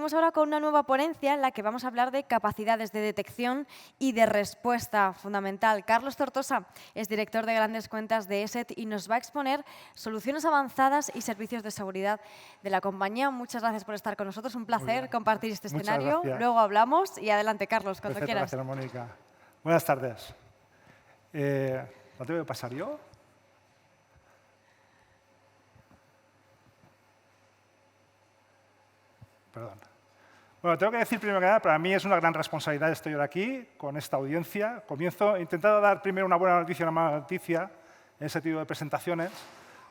seguimos ahora con una nueva ponencia en la que vamos a hablar de capacidades de detección y de respuesta fundamental. Carlos Tortosa es director de grandes cuentas de ESET y nos va a exponer soluciones avanzadas y servicios de seguridad de la compañía. Muchas gracias por estar con nosotros. Un placer compartir este Muchas escenario. gracias. Luego hablamos y adelante, Carlos, cuando Perfecto, quieras. gracias, Mónica. Buenas tardes. ¿No tengo que pasar yo? Perdón. Bueno, tengo que decir primero que nada, para mí es una gran responsabilidad estar hoy aquí con esta audiencia. Comienzo intentando dar primero una buena noticia y una mala noticia en ese tipo de presentaciones.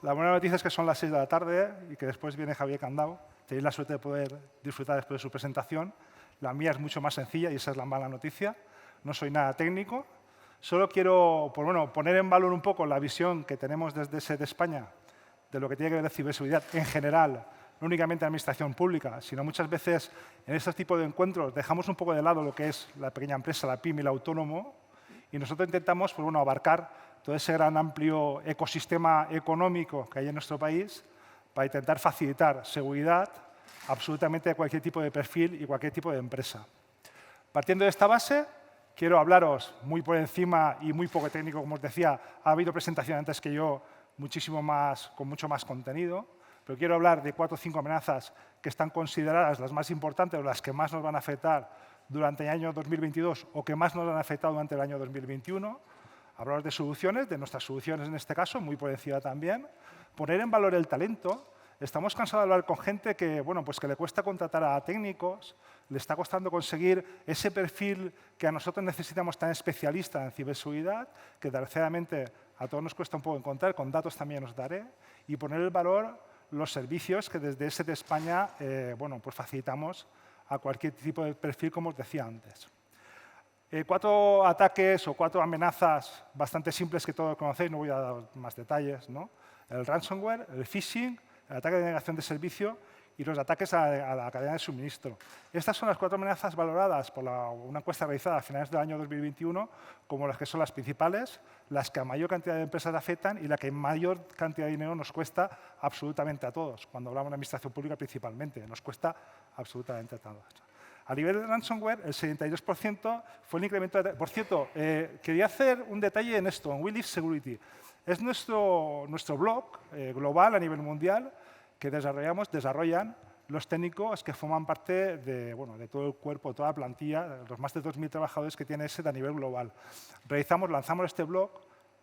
La buena noticia es que son las 6 de la tarde y que después viene Javier Candao. Tenéis la suerte de poder disfrutar después de su presentación. La mía es mucho más sencilla y esa es la mala noticia. No soy nada técnico. Solo quiero poner en valor un poco la visión que tenemos desde ESET España de lo que tiene que ver de ciberseguridad en general, no únicamente en la administración pública, sino muchas veces en estos tipos de encuentros dejamos un poco de lado lo que es la pequeña empresa, la pyme, el autónomo, y nosotros intentamos abarcar todo ese gran amplio ecosistema económico que hay en nuestro país para intentar facilitar seguridad absolutamente de cualquier tipo de perfil y cualquier tipo de empresa. Partiendo de esta base, quiero hablaros muy por encima y muy poco técnico, como os decía. Ha habido presentaciones antes que yo, con mucho más contenido, pero quiero hablar de 4 o 5 amenazas que están consideradas las más importantes o las que más nos van a afectar durante el año 2022 o que más nos han afectado durante el año 2021. Hablar de soluciones, de nuestras soluciones en este caso, muy por encima también. Poner en valor el talento. Estamos cansados de hablar con gente que le cuesta contratar a técnicos, le está costando conseguir ese perfil que a nosotros necesitamos tan especialista en ciberseguridad, que desgraciadamente a todos nos cuesta un poco encontrar, con datos también os daré, y poner en valor los servicios que desde ESET España facilitamos a cualquier tipo de perfil, como os decía antes. 4 ataques o 4 amenazas bastante simples que todos conocéis, no voy a dar más detalles, ¿no? El ransomware, el phishing, el ataque de denegación de servicio y los ataques a la cadena de suministro. Estas son las 4 amenazas valoradas por una encuesta realizada a finales del año 2021 como las que son las principales, las que a mayor cantidad de empresas afectan y la que mayor cantidad de dinero nos cuesta absolutamente a todos. Cuando hablamos de administración pública principalmente, nos cuesta absolutamente a todos. A nivel de ransomware, el 72% fue el incremento de... Por cierto, quería hacer un detalle en esto, en We Live Security. Es nuestro blog global a nivel mundial que desarrollan los técnicos que forman parte de todo el cuerpo, toda la plantilla, los más de 2.000 trabajadores que tiene ESET a nivel global. Lanzamos este blog,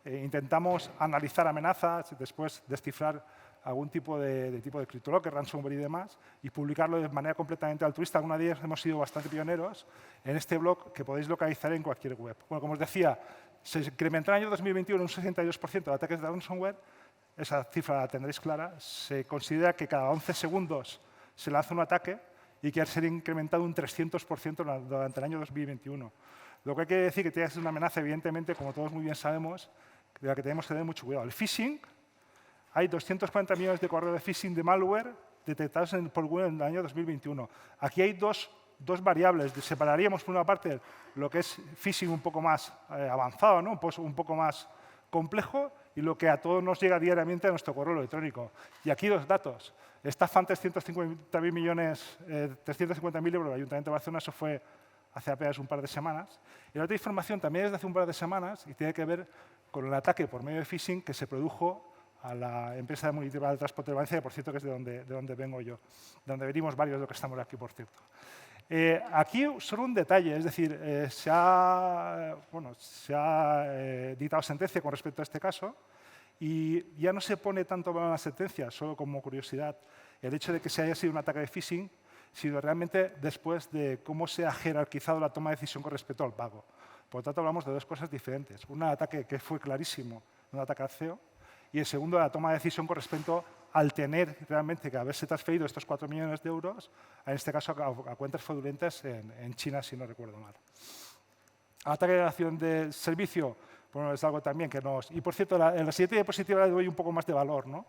intentamos analizar amenazas, después descifrar algún tipo de CryptoLocker, ransomware y demás, y publicarlo de manera completamente altruista. Alguna de ellas hemos sido bastante pioneros en este blog que podéis localizar en cualquier web. Bueno, como os decía, se incrementó en el año 2021 un 62% de ataques de ransomware. Esa cifra la tendréis clara. Se considera que cada 11 segundos se lanza un ataque y que ha sido incrementado un 300% durante el año 2021. Lo que hay que decir que tiene que ser una amenaza, evidentemente, como todos muy bien sabemos, de la que tenemos que tener mucho cuidado. El phishing, hay 240 millones de correos de phishing de malware detectados por Google en el año 2021. Aquí hay dos variables. Separaríamos, por una parte, lo que es phishing un poco más avanzado, ¿no? Un poco más complejo, y lo que a todos nos llega diariamente a nuestro correo electrónico. Y aquí 2 datos. Estafan 350.000 euros del Ayuntamiento de Barcelona, eso fue hace apenas un par de semanas. Y la otra información también es de hace un par de semanas y tiene que ver con el ataque por medio de phishing que se produjo a la empresa de municipal de transporte de Valencia, que por cierto que es de donde vengo yo, de donde venimos varios de los que estamos aquí, por cierto. Aquí solo un detalle, es decir, se ha dictado sentencia con respecto a este caso y ya no se pone tanto valor en la sentencia, solo como curiosidad, el hecho de que se haya sido un ataque de phishing, sino realmente después de cómo se ha jerarquizado la toma de decisión con respecto al pago. Por lo tanto, hablamos de 2 cosas diferentes. Un ataque que fue clarísimo, un ataque al CEO, y el segundo, la toma de decisión con respecto al tener realmente que haberse transferido estos 4 millones de euros, en este caso a cuentas fraudulentas en China, si no recuerdo mal. Ataque de acción de servicio, bueno, es algo también que nos... Y por cierto, en la siguiente diapositiva le doy un poco más de valor, ¿no?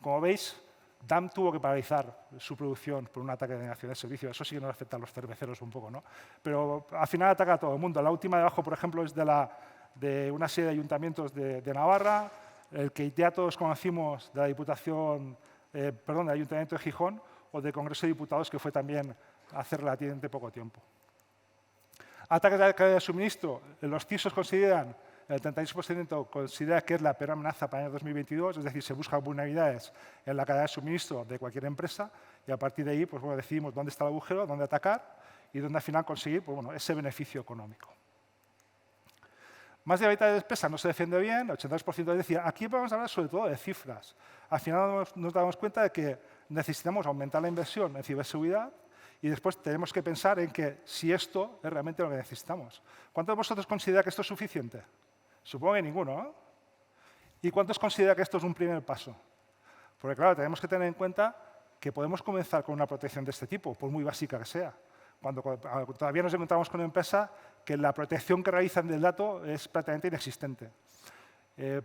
Como veis, DAM tuvo que paralizar su producción por un ataque de denegación de servicio. Eso sí que nos afecta a los cerveceros un poco, ¿no? Pero al final ataca a todo el mundo. La última de abajo, por ejemplo, es de una serie de ayuntamientos de Navarra, el que ya todos conocimos de la Diputación, del Ayuntamiento de Gijón, o del Congreso de Diputados, que fue también hace relativamente poco tiempo. Ataques a la cadena de suministro. Los CISOs consideran, el 36% considera que es la peor amenaza para el año 2022, es decir, se buscan vulnerabilidades en la cadena de suministro de cualquier empresa y a partir de ahí pues, bueno, decidimos dónde está el agujero, dónde atacar y dónde al final conseguir pues, bueno, ese beneficio económico. Más de la mitad de la empresa no se defiende bien, el 82% decía, aquí vamos a hablar sobre todo de cifras. Al final nos damos cuenta de que necesitamos aumentar la inversión en ciberseguridad y después tenemos que pensar en que si esto es realmente lo que necesitamos. ¿Cuántos de vosotros considera que esto es suficiente? Supongo que ninguno, ¿no? ¿Y cuántos considera que esto es un primer paso? Porque claro, tenemos que tener en cuenta que podemos comenzar con una protección de este tipo, por muy básica que sea. Cuando todavía nos encontramos con una empresa que la protección que realizan del dato es prácticamente inexistente.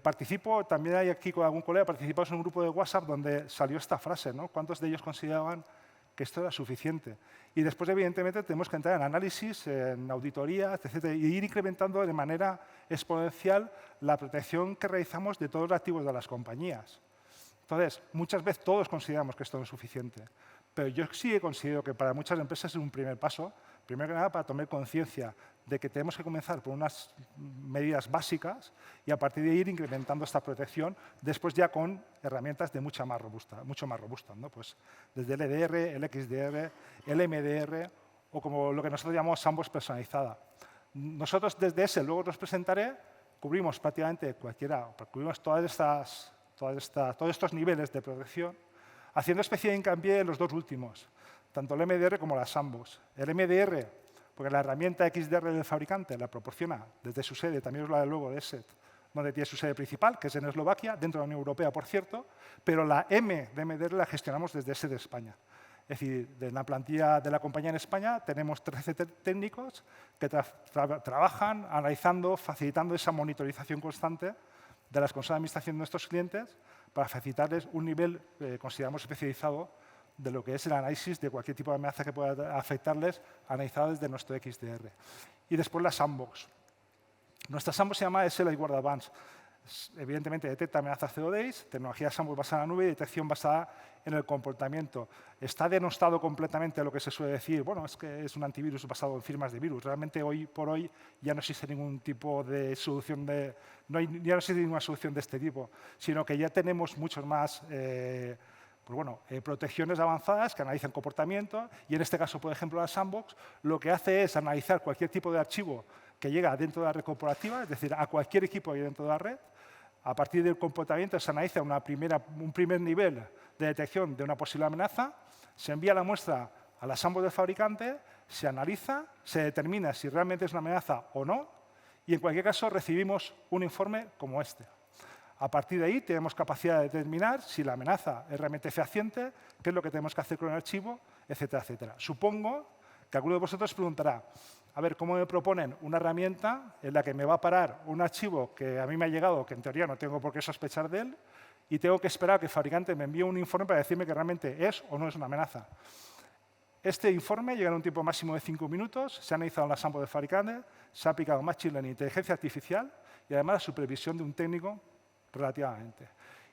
Participo, también hay aquí con algún colega, participamos en un grupo de WhatsApp donde salió esta frase, ¿no? ¿Cuántos de ellos consideraban que esto era suficiente? Y después, evidentemente, tenemos que entrar en análisis, en auditoría, etc., y ir incrementando de manera exponencial la protección que realizamos de todos los activos de las compañías. Entonces, muchas veces todos consideramos que esto no es suficiente, pero yo sí considero que para muchas empresas es un primer paso, primero que nada para tomar conciencia de que tenemos que comenzar por unas medidas básicas y a partir de ir incrementando esta protección, después ya con herramientas de mucho más robustas, ¿no? Pues desde el EDR, el XDR, el MDR o como lo que nosotros llamamos sandbox personalizada. Nosotros desde ese, luego os presentaré, cubrimos prácticamente cubrimos todos estos niveles de protección, haciendo especie de hincapié en los dos últimos, tanto el MDR como la sandbox. El MDR, porque la herramienta XDR del fabricante la proporciona desde su sede, también os la de luego de ESET, donde tiene su sede principal, que es en Eslovaquia, dentro de la Unión Europea, por cierto, pero la M de MDR la gestionamos desde ESET de España. Es decir, de la plantilla de la compañía en España tenemos 13 técnicos que trabajan analizando, facilitando esa monitorización constante de las consolas de administración de nuestros clientes para facilitarles un nivel, consideramos, especializado de lo que es el análisis de cualquier tipo de amenaza que pueda afectarles, analizado desde nuestro XDR. Y después la sandbox. Nuestra sandbox se llama SLA Guard Advanced. Evidentemente detecta amenazas 0 days, tecnología sandbox basada en la nube y detección basada en el comportamiento. Está denostado completamente lo que se suele decir, bueno, es que es un antivirus basado en firmas de virus. Realmente hoy por hoy ya no existe ningún tipo de solución ya no existe ninguna solución de este tipo, sino que ya tenemos muchos más protecciones avanzadas que analizan comportamiento y en este caso, por ejemplo, la sandbox lo que hace es analizar cualquier tipo de archivo que llega dentro de la red corporativa, es decir, a cualquier equipo dentro de la red. A partir del comportamiento se analiza un primer nivel de detección de una posible amenaza, se envía la muestra a la sandbox del fabricante, se analiza, se determina si realmente es una amenaza o no y en cualquier caso recibimos un informe como este. A partir de ahí tenemos capacidad de determinar si la amenaza es realmente fehaciente, qué es lo que tenemos que hacer con el archivo, etcétera, etcétera. Supongo que alguno de vosotros preguntará, a ver, ¿cómo me proponen una herramienta en la que me va a parar un archivo que a mí me ha llegado, que en teoría no tengo por qué sospechar de él, y tengo que esperar a que el fabricante me envíe un informe para decirme que realmente es o no es una amenaza? Este informe llega en un tiempo máximo de 5 minutos, se ha analizado en la sandbox del fabricante, se ha aplicado Machine Learning, inteligencia artificial y además la supervisión de un técnico relativamente.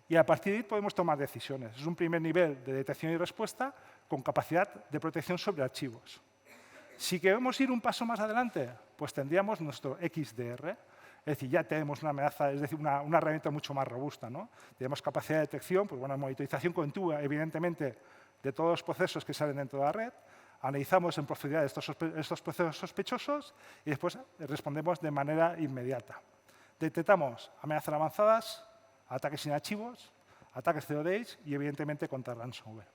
Y a partir de ahí podemos tomar decisiones. Es un primer nivel de detección y respuesta con capacidad de protección sobre archivos. Si queremos ir un paso más adelante, pues tendríamos nuestro XDR, es decir, ya tenemos una amenaza, es decir, una herramienta mucho más robusta, ¿no? Tenemos capacidad de detección, pues bueno, monitorización continua, evidentemente, de todos los procesos que salen dentro de la red, analizamos en profundidad estos procesos sospechosos y después respondemos de manera inmediata. Detectamos amenazas avanzadas, ataques sin archivos, ataques 0 days y, evidentemente, contra ransomware.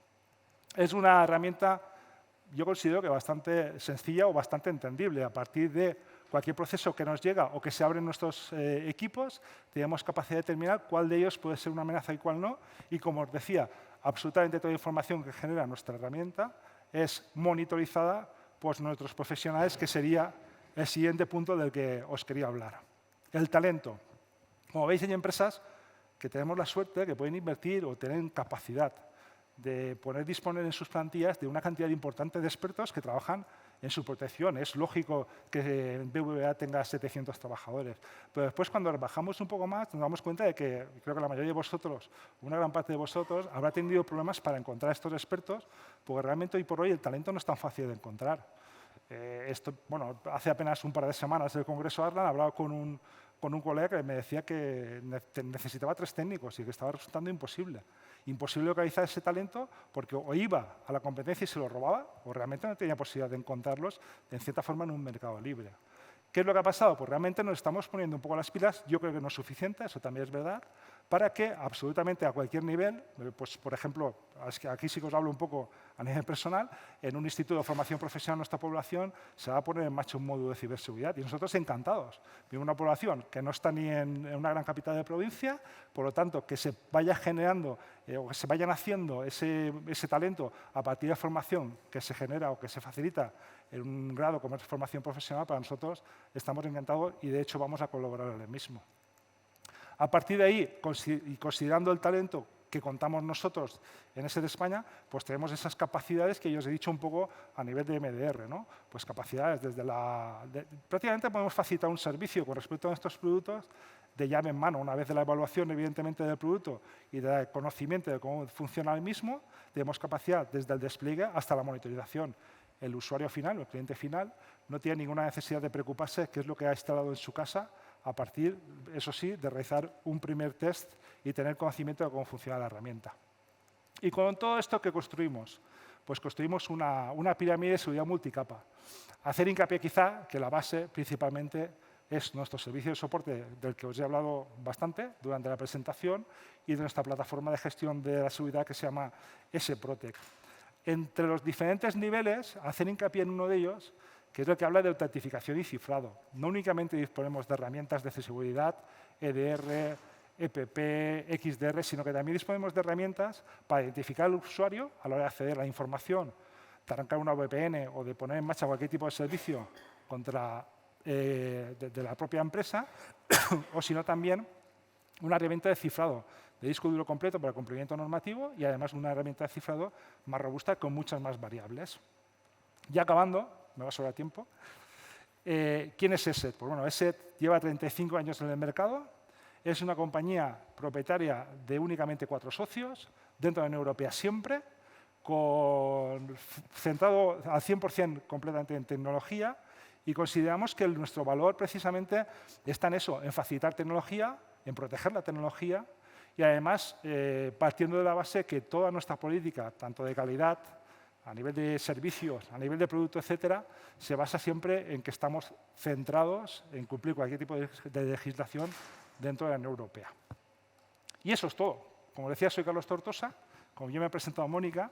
Es una herramienta, yo considero que bastante sencilla o bastante entendible. A partir de cualquier proceso que nos llega o que se abre en nuestros equipos, tenemos capacidad de determinar cuál de ellos puede ser una amenaza y cuál no. Y, como os decía, absolutamente toda la información que genera nuestra herramienta es monitorizada por nuestros profesionales, que sería el siguiente punto del que os quería hablar. El talento. Como veis, hay empresas que tenemos la suerte de que pueden invertir o tener capacidad de disponer en sus plantillas de una cantidad importante de expertos que trabajan en su protección. Es lógico que BBVA tenga 700 trabajadores, pero después cuando bajamos un poco más nos damos cuenta de que creo que la mayoría de vosotros, una gran parte de vosotros, habrá tenido problemas para encontrar estos expertos, porque realmente hoy por hoy el talento no es tan fácil de encontrar. Bueno, hace apenas un par de semanas del Congreso Arlan hablaba con un colega que me decía que necesitaba 3 técnicos y que estaba resultando imposible. Imposible localizar ese talento porque o iba a la competencia y se lo robaba o realmente no tenía posibilidad de encontrarlos en cierta forma en un mercado libre. ¿Qué es lo que ha pasado? Pues realmente nos estamos poniendo un poco las pilas, yo creo que no es suficiente, eso también es verdad, para que absolutamente a cualquier nivel, pues por ejemplo, aquí sí que os hablo un poco a nivel personal, en un instituto de formación profesional de nuestra población se va a poner en marcha un módulo de ciberseguridad y nosotros encantados. Vivimos una población que no está ni en una gran capital de provincia, por lo tanto, que se vaya generando o que se vayan haciendo ese talento a partir de formación que se genera o que se facilita en un grado como es formación profesional, para nosotros estamos encantados y de hecho vamos a colaborar en el mismo. A partir de ahí, y considerando el talento que contamos nosotros en ESET España, pues tenemos esas capacidades que yo os he dicho un poco a nivel de MDR, ¿no? Pues capacidades desde prácticamente podemos facilitar un servicio con respecto a estos productos de llave en mano. Una vez de la evaluación, evidentemente, del producto y del conocimiento de cómo funciona el mismo, tenemos capacidad desde el despliegue hasta la monitorización. El usuario final, el cliente final, no tiene ninguna necesidad de preocuparse qué es lo que ha instalado en su casa a partir, eso sí, de realizar un primer test y tener conocimiento de cómo funciona la herramienta. Y con todo esto, ¿qué construimos? Pues construimos una pirámide de seguridad multicapa. Hacer hincapié quizá que la base principalmente es nuestro servicio de soporte del que os he hablado bastante durante la presentación y de nuestra plataforma de gestión de la seguridad que se llama S-Protect. Entre los diferentes niveles, hacer hincapié en uno de ellos, que es lo que habla de autentificación y cifrado. No únicamente disponemos de herramientas de seguridad, EDR, EPP, XDR, sino que también disponemos de herramientas para identificar al usuario a la hora de acceder a la información, de arrancar una VPN o de poner en marcha cualquier tipo de servicio de la propia empresa, o sino también una herramienta de cifrado de disco duro completo para el cumplimiento normativo y además una herramienta de cifrado más robusta con muchas más variables. Ya acabando, me va a sobrar tiempo. ¿Quién es ESET? Pues bueno, ESET lleva 35 años en el mercado, es una compañía propietaria de únicamente 4 socios, dentro de la Unión Europea siempre, centrado al 100% completamente en tecnología y consideramos que nuestro valor precisamente está en eso, en facilitar tecnología, en proteger la tecnología y además partiendo de la base que toda nuestra política, tanto de calidad, a nivel de servicios, a nivel de producto, etcétera, se basa siempre en que estamos centrados en cumplir cualquier tipo de legislación dentro de la Unión Europea. Y eso es todo. Como decía, soy Carlos Tortosa, como yo me he presentado a Mónica,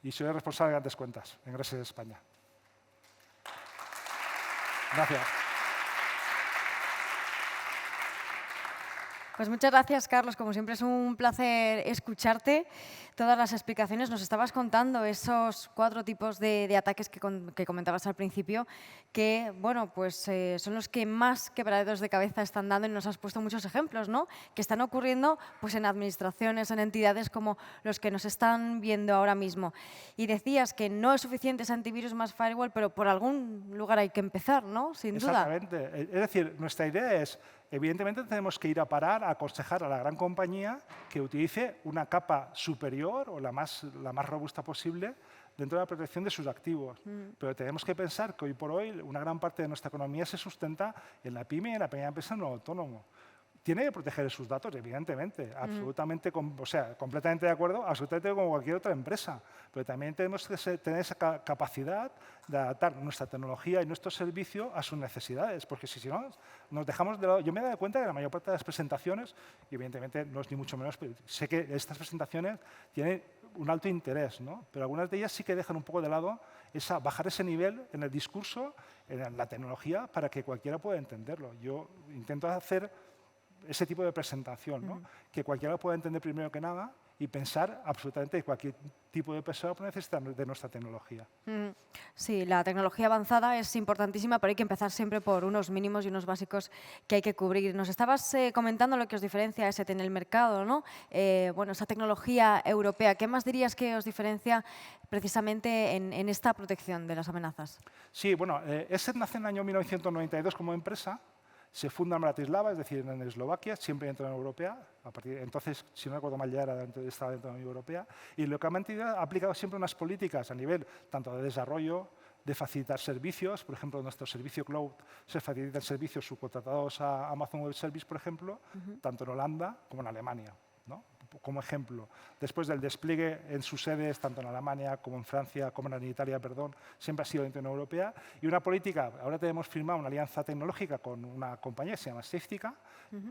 y soy el responsable de Grandes Cuentas en ESET España. Gracias. Pues muchas gracias, Carlos. Como siempre es un placer escucharte. Todas las explicaciones nos estabas contando esos 4 tipos de ataques que comentabas al principio, que bueno, pues, son los que más quebraderos de cabeza están dando y nos has puesto muchos ejemplos, ¿no? Que están ocurriendo pues, en administraciones, en entidades como los que nos están viendo ahora mismo. Y decías que no es suficiente ese antivirus más firewall, pero por algún lugar hay que empezar, ¿no? Sin duda. Exactamente. Es decir, nuestra idea es, evidentemente tenemos que ir a parar, a aconsejar a la gran compañía que utilice una capa superior o la más robusta posible dentro de la protección de sus activos. Pero tenemos que pensar que hoy por hoy una gran parte de nuestra economía se sustenta en la pyme y en la pequeña empresa en lo autónomo. Tiene que proteger sus datos, evidentemente, absolutamente, o sea, completamente de acuerdo, absolutamente como cualquier otra empresa. Pero también tenemos que tener esa capacidad de adaptar nuestra tecnología y nuestro servicio a sus necesidades, porque si no, nos dejamos de lado. Yo me he dado cuenta que la mayor parte de las presentaciones, y evidentemente no es ni mucho menos, pero sé que estas presentaciones tienen un alto interés, ¿no? Pero algunas de ellas sí que dejan un poco de lado bajar ese nivel en el discurso, en la tecnología, para que cualquiera pueda entenderlo. Yo intento hacer ese tipo de presentación, ¿no? Que cualquiera pueda entender primero que nada y pensar absolutamente cualquier tipo de persona puede necesitar de nuestra tecnología. Sí, la tecnología avanzada es importantísima, pero hay que empezar siempre por unos mínimos y unos básicos que hay que cubrir. Nos estabas comentando lo que os diferencia ESET en el mercado, ¿no? Bueno, esa tecnología europea, ¿qué más dirías que os diferencia precisamente en esta protección de las amenazas? Sí, bueno, ESET nace en el año 1992 como empresa. Se funda en Bratislava, es decir, en Eslovaquia, siempre dentro de la Unión Europea. A partir de entonces, si no recuerdo mal, ya estaba dentro de la Unión Europea. Y lo que ha aplicado siempre unas políticas a nivel tanto de desarrollo, de facilitar servicios. Por ejemplo, nuestro servicio cloud se facilitan servicios subcontratados a Amazon Web Service, por ejemplo, tanto en Holanda como en Alemania, ¿no? Como ejemplo, después del despliegue en sus sedes, tanto en Alemania como en Francia, como en Italia, perdón, siempre ha sido dentro de la Unión Europea. Y una política, ahora tenemos firmado una alianza tecnológica con una compañía que se llama Safetica.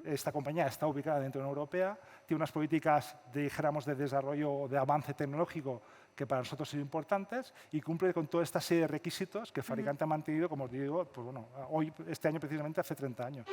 Esta compañía está ubicada dentro de la Unión Europea, tiene unas políticas, dijéramos, de desarrollo, de avance tecnológico que para nosotros son importantes y cumple con toda esta serie de requisitos que el fabricante ha mantenido, como os digo, pues bueno, hoy, este año precisamente hace 30 años.